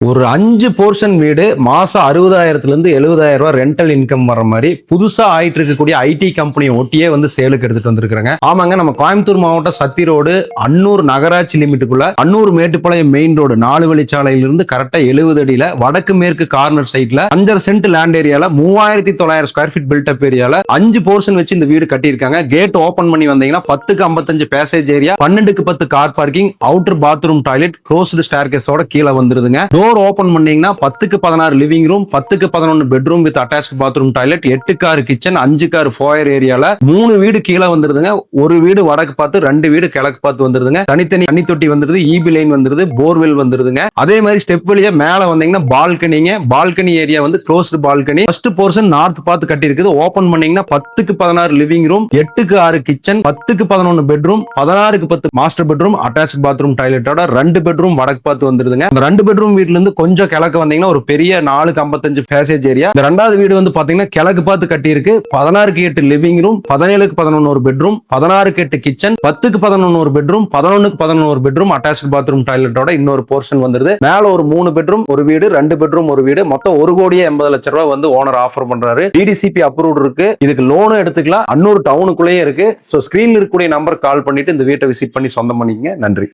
ஒரு 5 போர்ஷன் வீடு மாசம் 60,000 இருந்து 70,000 ரூபாய் ரெண்டல் இன்கம் வர மாதிரி புதுசா ஆயிட்டு இருக்கக்கூடிய ஐடி கம்பெனியை ஒட்டியே வந்து சேலுக்கு எடுத்துட்டு வந்திருக்காங்க. ஆமாங்க, நம்ம கோயம்புத்தூர் மாவட்டம் சத்தி ரோடு அன்னூர் நகராட்சி லிமிட்டுக்குள்ள அன்னூர் மேட்டுப்பாளையம் மெயின் ரோடு 4 வழிச்சாலையிலிருந்து கரெக்டா 70 அடியில வடக்கு மேற்கு கார்னர் சைட்ல 5 சென்ட் லேண்ட் ஏரியால 3900 ஸ்கொயர் ஃபீட் பில்டப் ஏரியால 5 போர்ஷன் வச்சு இந்த வீடு கட்டியிருக்காங்க. கேட் ஓபன் பண்ணி வந்தீங்கன்னா 10க்கு 55 பேசேஜ் ஏரியா, 12க்கு 10 car parking, outer bathroom toilet, closed ஸ்டேர்கேஸோட கீழே வந்துருதுங்க. டோர் ஓபன் பண்ணீங்கன்னா 10க்கு 16 லிவிங் ரூம், 10க்கு 11 bedroom with attached bathroom toilet, 8 கார் கிச்சன், 5 கார் ஃபோயர் ஏரியால 3 வீடு கீழே வந்துருதுங்க. ஒரு வீடு வடக்கு பார்த்து, 2 வீடு கிழக்கு பார்த்து வந்துருதுங்க. தனித்தனி தண்ணி தொட்டி வந்துருது, ஈபி லைன் வந்துருது, போர்வெல் வந்துருதுங்க. அதே மாதிரி ஸ்டெப் வழியா மேல வந்தீங்கன்னா பால்கனிங்க. பால்கனி ஏரியா வந்து closed balcony. First portion north பார்த்து கட்டி இருக்குது. ஓபன் பண்ணீங்கன்னா 10க்கு 16 லிவிங் ரூம், 8க்கு 6 கிச்சன், 10க்கு 11 பெட்ரூம், 16க்கு 10 மாஸ்டர் பெட்ரூம், அட்டாச்ட் பாத்ரூம் டாய்லெட்டோட 2 பெட்ரூம் வடக்கு பார்த்து வந்துருதுங்க. அந்த 2 பெட்ரூம் வீட்ல இருந்து கொஞ்சம் கிழக்கு வந்தீங்கன்னா ஒரு பெரிய 4க்கு 55 பேசேஜ் ஏரியா. இந்த ரெண்டாவது வீடு வந்து பாத்தீங்கன்னா கிழக்கு பார்த்து கட்டி இருக்கு. 16க்கு 8 லிவிங் ரூம், 17க்கு 11 ஒரு பெட்ரூம், 16க்கு 8 கிச்சன், 10க்கு 11 ஒரு பெட்ரூம், 11க்கு 11 ஒரு பெட்ரூம், அட்டாச்ட் பாத்ரூம் டாய்லெட்டோட இன்னொரு போர்ஷன் வந்துருது. மேல ஒரு 3 பெட்ரூம் ஒரு வீடு, 2 பெட்ரூம் ஒரு வீடு, மொத்தம் 1,80,00,000 ரூபாய் வந்து ஓனர் ஆஃபர் பண்றாரு. டிடிசிபி அப்ரூவ்ட் இருக்கு. இதுக்கு லோனும் எடுத்துக்கலாம். அன்னூர் டவுனுக்குள்ளேயே இருக்கு. சோ ஸ்கிரீன்ல இருக்கக்கூடிய நம்பர் கால் பண்ணிட்டு இந்த வீட்டை விசிட் பண்ணி சொந்தம் பண்ணிக்கங்க. நன்றி.